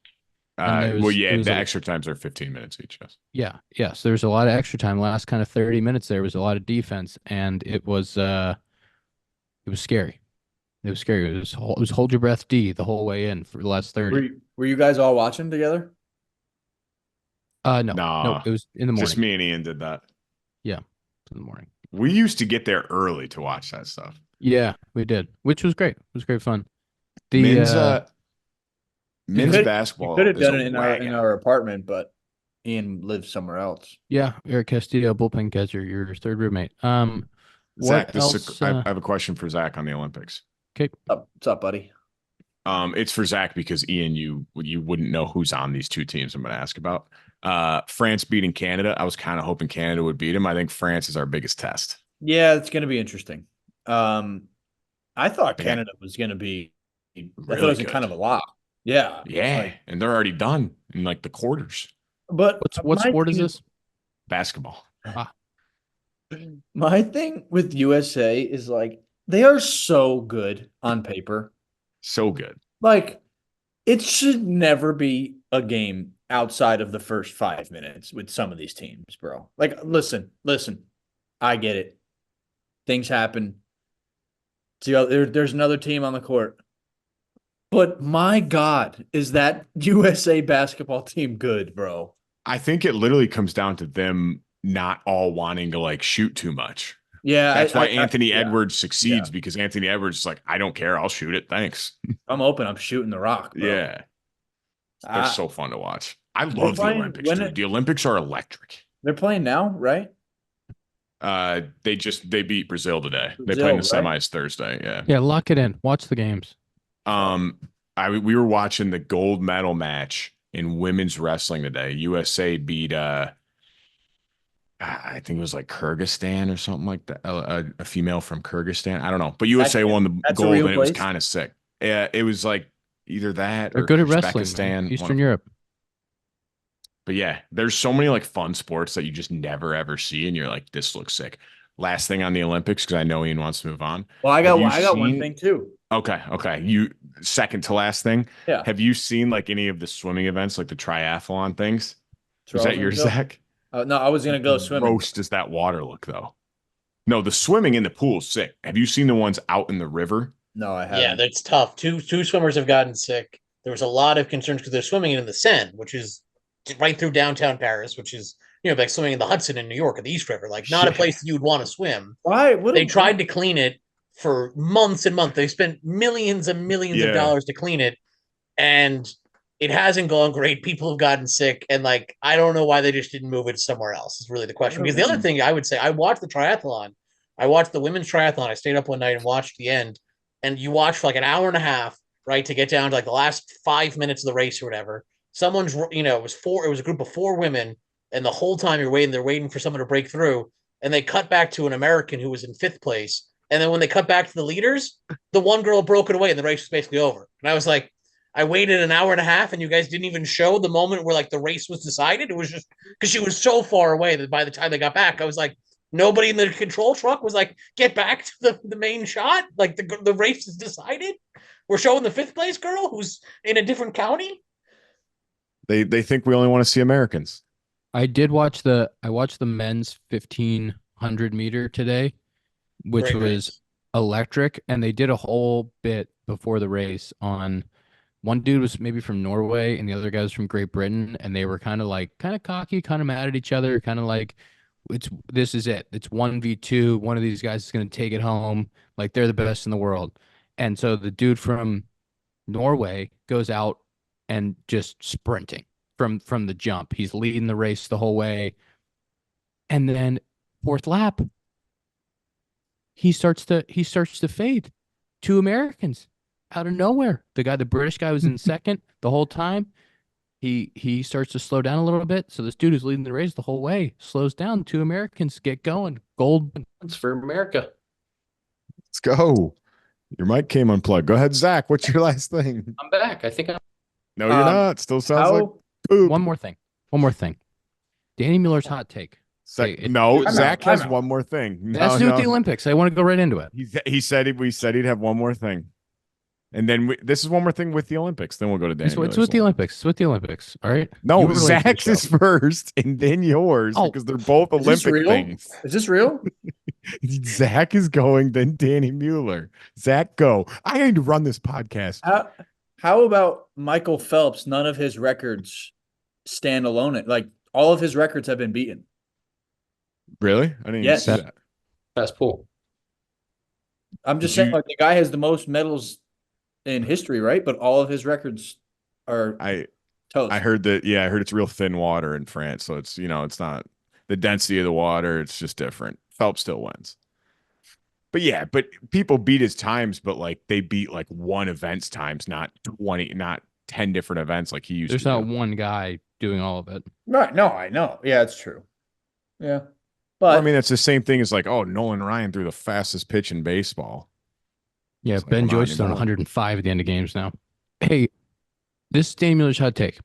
The extra times are 15 minutes each. Yes. So there's a lot of extra time. Last kind of 30 minutes there was a lot of defense, and it was scary. It was scary. It was hold your breath D the whole way in for the last 30. Were you guys all watching together? No, it was in the morning. Just me and Ian did that. Yeah, in the morning. We used to get there early to watch that stuff. Yeah, we did, which was great. It was great fun. Men's basketball. You could have done it in our apartment, but Ian lives somewhere else. Yeah, Eric Castillo, bullpen catcher, your third roommate. Zach, I have a question for Zach on the Olympics. Okay, what's up, buddy? It's for Zach because Ian, you wouldn't know who's on these 2 teams I'm going to ask about. France beating Canada. I was kind of hoping Canada would beat him. I think France is our biggest test. Yeah, it's going to be interesting. I thought Canada was going to be. I thought it was kind of a lock. Yeah. And they're already done in like the quarters. But what sport is this? Basketball. My thing with USA is like they are so good on paper. So good. Like, it should never be a game outside of the first 5 minutes with some of these teams, bro. Like, listen. I get it. Things happen. See, there's another team on the court. But my God, is that USA basketball team good, bro? I think it literally comes down to them not all wanting to like shoot too much. Yeah, that's why Anthony Edwards succeeds because Anthony Edwards is like, I don't care, I'll shoot it. Thanks. I'm open. I'm shooting the rock, bro. Yeah, they're so fun to watch. I love the Olympics, dude. The Olympics are electric. They're playing now, right? They beat Brazil today. They play in the semis Thursday. Yeah. Lock it in. Watch the games. We were watching the gold medal match in women's wrestling today. USA beat I think it was like Kyrgyzstan or something like that. A female from Kyrgyzstan. I don't know. But USA won the gold, and it was kind of sick. Yeah, it was like either that or good at wrestling, Eastern Europe. But yeah, there's so many like fun sports that you just never ever see, and you're like, this looks sick. Last thing on the Olympics, because I know Ian wants to move on. Well, I Have you got one seen- thing too. Okay. You second to last thing. Yeah. Have you seen like any of the swimming events, like the triathlon things? So Is I that was your gonna go- Zach? No, I was gonna go swimming. Gross does that water look though? No, the swimming in the pool is sick. Have you seen the ones out in the river? No, I Yeah, haven't. that's tough. Two swimmers have gotten sick. There was a lot of concerns because they're swimming in the Seine, which is right through downtown Paris, which is like swimming in the Hudson in New York or the East River, like not a Yeah. place that you would want to swim. Why? They tried to clean it for months and months. They spent millions and millions of dollars to clean it, and it hasn't gone great. People have gotten sick, and like I don't know why they just didn't move it somewhere else. Is really the question. Because the other thing I would say, I watched the triathlon. I watched the women's triathlon. I stayed up one night and watched the end, and you watch for like an hour and a half, right, to get down to like the last 5 minutes of the race or whatever. Someone's, it was a group of 4 women, and the whole time they're waiting for someone to break through, and they cut back to an American who was in 5th place. And then when they cut back to the leaders, the one girl broke it away and the race was basically over. And I was like, I waited an hour and a half and you guys didn't even show the moment where like the race was decided. It was just because she was so far away that by the time they got back, I was like, nobody in the control truck was like, get back to the main shot. Like the race is decided. We're showing the 5th place girl who's in a different county. They think we only want to see Americans. I watched the men's 1500 meter today, which Great was race. electric, and they did a whole bit before the race on one dude was maybe from Norway and the other guy was from Great Britain, and they were kind of cocky, kind of mad at each other, kind of like this is it. It's 1v2. One of these guys is going to take it home. Like they're the best in the world. And so the dude from Norway goes out and just sprinting from the jump. He's leading the race the whole way. And then 4th lap, he starts to fade. 2 Americans out of nowhere. The British guy was in second the whole time. He starts to slow down a little bit. So this dude who's leading the race the whole way slows down. 2 Americans get going. Gold for America. Let's go. Your mic came unplugged. Go ahead, Zach. What's your last thing? I'm back. I think I'm No, you're not. Still sounds like poop. One more thing. Danny Miller's hot take. No, I'm Zach out. has one more thing. That's to do with the Olympics. I want to go right into it. We said he'd have one more thing. And then this is one more thing with the Olympics. Then we'll go to Danny. It's with the Olympics. It's with the Olympics. All right. No, You were late to the Zach's show. is first and then yours because they're both Is this Olympic real? things. Is this real? Zach is going, then Danny Mueller. Zach, go. I need to run this podcast. How about Michael Phelps? None of his records stand alone. Like all of his records have been beaten. Really? I didn't Yes. even see that. Fast pool. I'm just Did saying, like the guy has the most medals in history, right? But all of his records are toast. I heard that. Yeah, I heard it's real thin water in France, so it's it's not the density of the water. It's just different. Phelps still wins. But yeah, but people beat his times, but like they beat like one event's times, not 20, not 10 different events like he used There's to. not one guy doing all of it. Right? No, I know. Yeah, it's true. Yeah, Well, but I mean, it's the same thing as like, oh, Nolan Ryan threw the fastest pitch in baseball. Yeah, It's like, Ben come on, Joyce is on anymore. 105 at the end of games now. Hey, this is Danny Miller's hot take.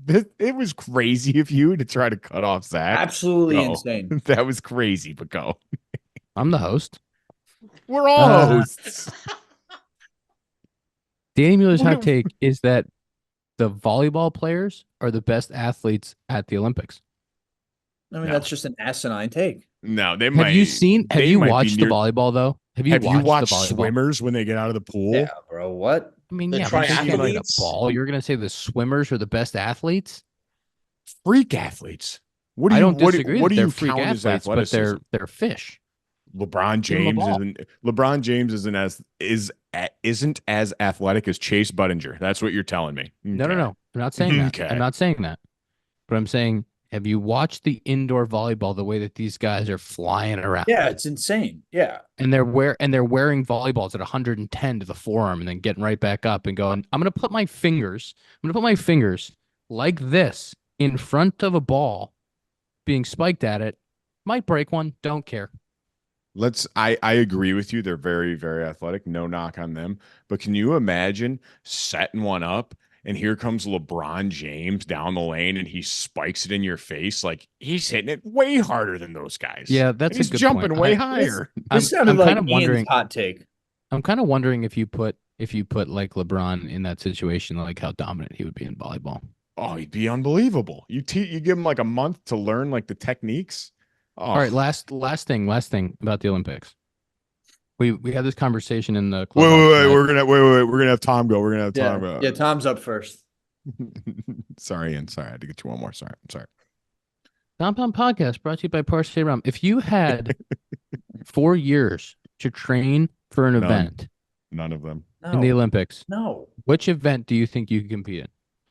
It was crazy of you to try to cut off Zach. absolutely Go. insane. That was crazy, but go. I'm the host. We're all hosts. Danny Miller's What hot do- take is that the volleyball players are the best athletes at the Olympics. I mean, No. that's just an asinine take. No, they Have might. you they might be watched the near- volleyball though? Have you Have you watched watched the volleyball? swimmers when they get out of the pool? Yeah, bro. What? I mean, The yeah, but you're gonna triathletes? a ball. You're gonna say the swimmers are the best athletes? Freak athletes. What do I you? don't disagree what that do they're you freak count as athletes, but athleticism? they're fish. LeBron Give 'em a James ball. isn't as athletic as Chase Budinger. That's what you're telling me. No, Okay. I'm not saying that. Okay. I'm not saying that. But I'm saying, have you watched the indoor volleyball? The way that these guys are flying around. Yeah, it's insane. Yeah. And they're wearing volleyballs at 110 to the forearm and then getting right back up and going, I'm gonna put my fingers like this in front of a ball being spiked at it. Might break one, don't care. I agree with you. They're very, very athletic. No knock on them. But can you imagine setting one up and here comes LeBron James down the lane and he spikes it in your face. Like he's hitting it way harder than those guys. Yeah, And that's a he's good jumping point. way higher. This sounded I'm like kind of Ian's wondering. hot take. I'm kind of wondering if you put like LeBron in that situation, like how dominant he would be in volleyball. Oh, he'd be unbelievable. You give him like a month to learn like the techniques. Oh. All right, last thing about the Olympics. We had this conversation in the Wait, clubhouse. we're gonna have Tom go. We're gonna have Tom go. Yeah, Tom's up first. Sorry, Ian. Sorry, I had to get you one more. Sorry, I'm sorry. Compound Podcast brought to you by Parsley Rum. If you had 4 years to train for an event None of them. in the Olympics, No. which event do you think you could compete in?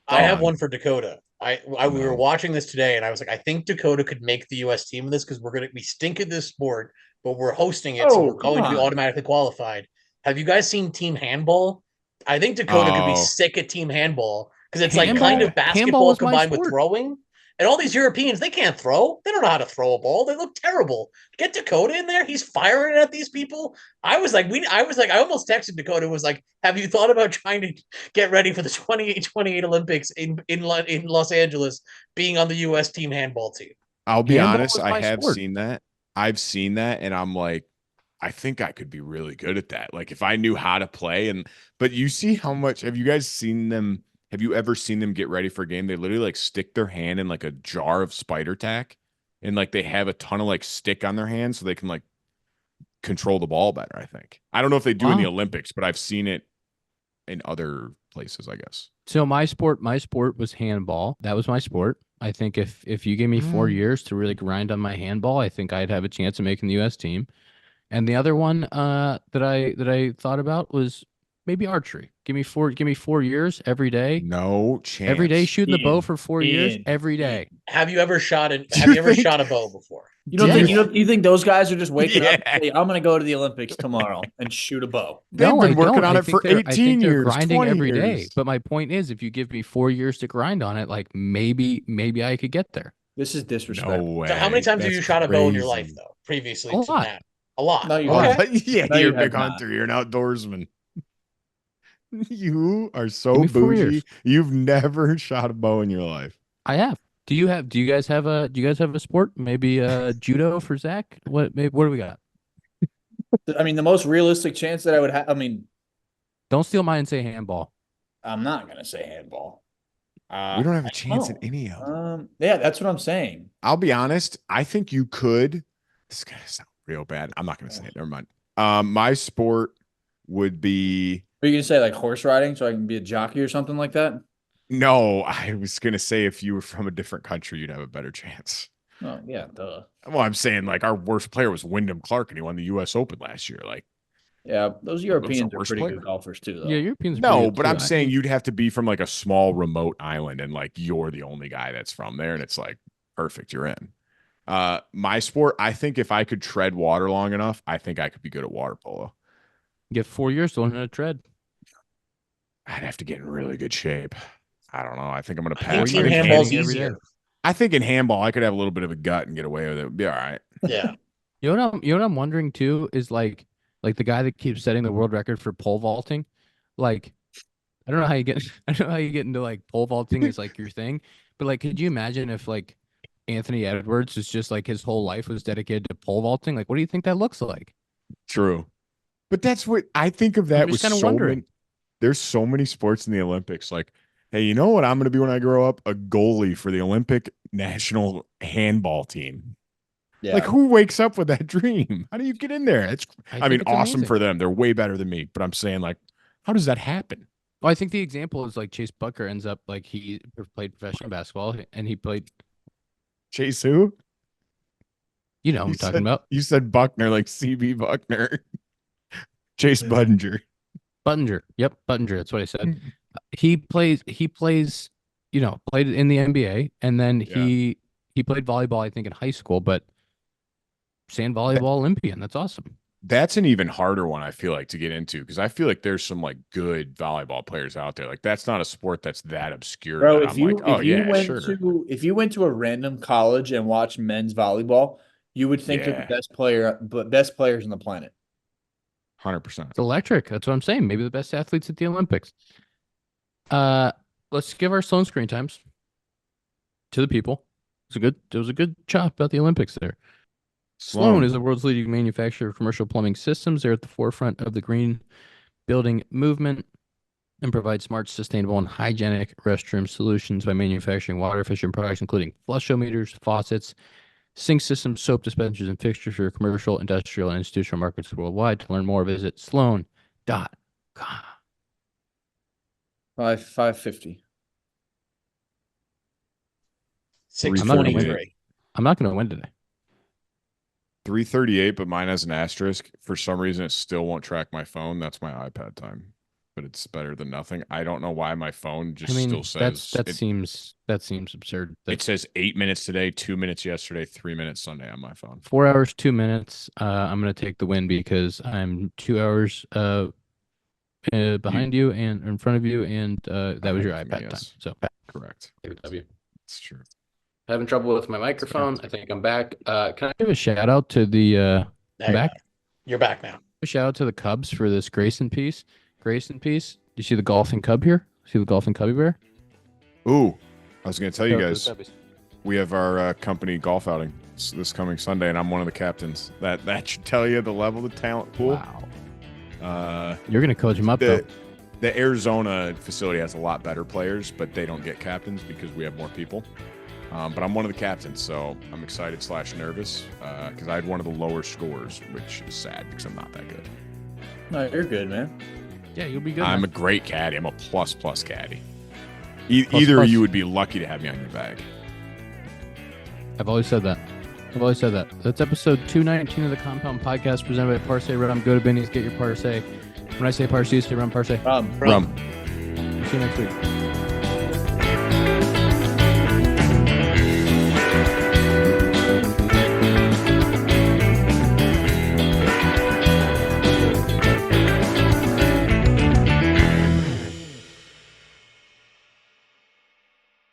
I have one for Dakota. We were No. watching this today, and I was like, I think Dakota could make the U.S. team in this because we stink at this sport, but we're hosting it, so Oh, we're going to be come on. automatically qualified. Have you guys seen team handball? I think Dakota could be sick at team handball because it's like Handball- kind of handball basketball was my combined with sport. throwing. And all these Europeans, they can't throw. They don't know how to throw a ball. They look terrible. Get Dakota in there. He's firing at these people. I almost texted Dakota, was like, have you thought about trying to get ready for the 2028 Olympics in Los Angeles, being on the U.S. team handball team? I'll be Handball honest, was I my have sport. seen that. I've seen that, and I'm like, I think I could be really good at that. Like if I knew how to play, but you see how much, have you guys seen them? Have you ever seen them get ready for a game? They literally like stick their hand in like a jar of spider tack, and like they have a ton of like stick on their hands so they can like control the ball better. I think. I don't know if they do in the Wow. Olympics, but I've seen it in other places, I guess. So my sport was handball. That was my sport. I think if you gave me 4 years to really grind on my handball, I think I'd have a chance of making the U.S. team. And the other one that I thought about was maybe archery. Give me 4 years every day. No chance. Every day shooting the bow Ian, for 4 years. Ian, Every day. Have you ever shot a bow before? You don't think you think those guys are just waking up Yeah. and say, I'm gonna go to the Olympics tomorrow and shoot a bow? They've No, been I working don't. on I it think for they're- 18 they're years, grinding 20 every day. years. But my point is, if you give me 4 years to grind on it, like maybe I could get there. This is disrespectful. No way. So how many times have you That's shot a bow in your crazy. life, though? Previously A to lot. that? A lot. No, you Oh, haven't. yeah, No, you're you a big have not. hunter. You're an outdoorsman. You are so Give me 4 bougie. years. You've never shot a bow in your life. I have. Do you guys have a sport? Maybe judo for Zack? What do we got? I mean, the most realistic chance that I would have. I mean, Don't steal mine and say handball. I'm not gonna say handball. We don't have a chance know. at any of them. Yeah, that's what I'm saying. I'll be honest. I think you could. This is gonna sound real bad. I'm not gonna say it. Never mind. My sport would be. Are you gonna say like horse riding so I can be a jockey or something like that? No, I was gonna say if you were from a different country, you'd have a better chance. Oh yeah, duh. Well, I'm saying like our worst player was Wyndham Clark, and he won the U.S. Open last year. Like, Yeah, those Europeans are worst pretty player. good golfers too, though. Yeah, Europeans. are no, pretty good but too. I'm saying you'd have to be from like a small remote island, and like you're the only guy that's from there, and it's like perfect, you're in. My sport, I think if I could tread water long enough, I think I could be good at water polo. Get 4 years to learn how to tread. I'd have to get in really good shape. I don't know. I think I'm gonna I think pass. team Team handball's handball's every easier. I think in handball, I could have a little bit of a gut and get away with it. It'd be all right. Yeah. You know what I'm wondering too is like the guy that keeps setting the world record for pole vaulting. Like, I don't know how you get into like pole vaulting is like your thing, but like, could you imagine if like Anthony Edwards is just like his whole life was dedicated to pole vaulting? Like, what do you think that looks like? True. But that's what I think of that I'm with just kinda so wondering. many. There's so many sports in the Olympics. Like, hey, you know what I'm going to be when I grow up? A goalie for the Olympic national handball team. Yeah. Like, who wakes up with that dream? How do you get in there? I mean, think it's awesome amazing. for them. They're way better than me. But I'm saying, like, how does that happen? Well, I think the example is like Chase Bucker ends up like he played professional basketball and he played, Chase who? you know, what I'm talking about You said Buckner, like CB Buckner. Chase Budinger. Buttinger. Yep, Buttinger. That's what I said. He plays, you know, played in the NBA, and then he played volleyball, I think, in high school, but sand volleyball Olympian. That's awesome. That's an even harder one, I feel like, to get into because I feel like there's some like good volleyball players out there. Like that's not a sport that's that obsure. Bro, that if you went to a random college and watched men's volleyball, you would think they're the best players on the planet. 100%. It's electric. That's what I'm saying. Maybe the best athletes at the Olympics. let's give our Sloan screen times to the people. It was a good job about the Olympics there. Sloan is the world's leading manufacturer of commercial plumbing systems. They're at the forefront of the green building movement and provide smart, sustainable, and hygienic restroom solutions by manufacturing water-efficient products, including flush-o-meters, faucets, sink systems, soap dispensers, and fixtures for commercial, industrial, and institutional markets worldwide. To learn more, visit sloan.com. 550. 643. I'm not going to win today. 338, but mine has an asterisk. For some reason, it still won't track my phone. That's my iPad time, but it's better than nothing. I don't know why my phone just still says that seems absurd. It says 8 minutes today, 2 minutes yesterday, 3 minutes Sunday on my phone. 4 hours, 2 minutes. I'm going to take the win because I'm 2 hours behind you and in front of you, and that was your iPad time. So correct. It's true. Having trouble with my microphone. I think I'm back. Can I give a shout out to the back? You're back now. A shout out to the Cubs for this Grayson piece. Grayson piece. Do you see the golfing cub here? See the golfing cubby bear? Ooh, I was going to tell you guys, we have our company golf outing this coming Sunday, and I'm one of the captains. That should tell you the level of the talent pool. Wow. You're going to coach him up, though. The Arizona facility has a lot better players, but they don't get captains because we have more people. But I'm one of the captains, so I'm excited / nervous because I had one of the lower scores, which is sad because I'm not that good. No, you're good, man. Yeah, you'll be good. I'm a great caddy. I'm a plus caddy. Either of you would be lucky to have me on your bag. I've always said that. That's episode 219 of the Compound Podcast presented by Parse Rum. Go to Benny's, get your Parse. When I say Parse, you say Rum Parse. Rum. See you next week.